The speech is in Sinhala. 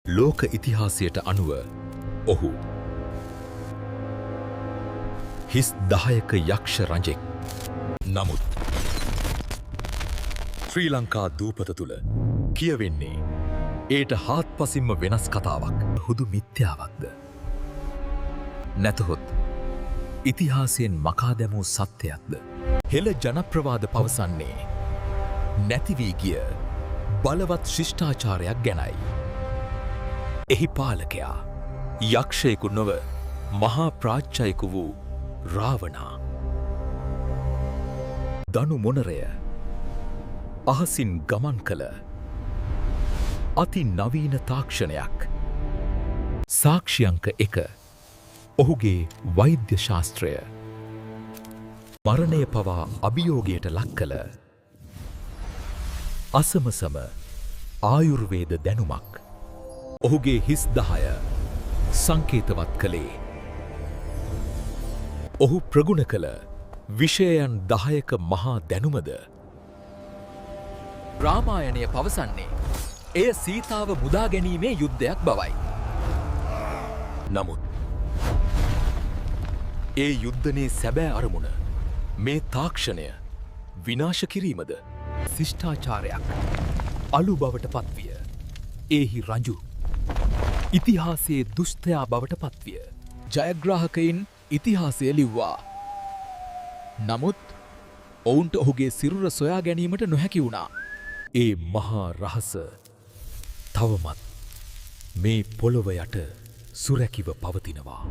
ලෝක ඉතිහාසයට අනුව ඔහු හිස් 10ක යක්ෂ රජෙක්. නමුත් ශ්‍රී ලංකා දූපත තුළ කියවෙන්නේ ඒට හාත්පසින්ම වෙනස් කතාවක්. හුදු මිත්‍යාවක්ද? නැතහොත් ඉතිහාසයෙන් මකා දැමූ සත්‍යයක්ද? හෙළ ජනප්‍රවාද පවසන්නේ නැති වී ගිය බලවත් ශිෂ්ටාචාරයක් ගැනයි. එහි පාලකයා යක්ෂයෙකු නොව මහා ප්‍රාච්‍යයෙකු වූ රාවණා. දනු මොනරය අහසින් ගමන් කළ අති නවීන තාක්ෂණයක්. සාක්ෂියංක 1. ඔහුගේ වෛද්‍ය ශාස්ත්‍රය. මරණය පවා අභියෝගයට ලක් කළ අසමසම ආයුර්වේද දැනුමක්. ඔහුගේ හිස් 10 සංකේතවත් කළේ ඔහු ප්‍රගුණ කළ විෂයයන් 10ක මහා දැනුමද? රාමායනය පවසන්නේ එය සීතාව මුදා ගැනීමේ යුද්ධයක් බවයි. නමුත් ඒ යුද්ධනේ සැබෑ අරමුණ මේ තාක්ෂණය විනාශ කිරීමද? ශිෂ්ටාචාරයක් අලු බවට පත්විය. ඒහි රජු ඉතිහාසයේ දුෂ්ටයා බවට පත්විය. ජයග්‍රාහකයින් ඉතිහාසය ලිව්වා. නමුත් ඔවුන්ට ඔහුගේ සිරුර සොයා ගැනීමට නොහැකි වුණා. ඒ මහා රහස තවමත් මේ පොළොව යට සුරැකිව පවතිනවා.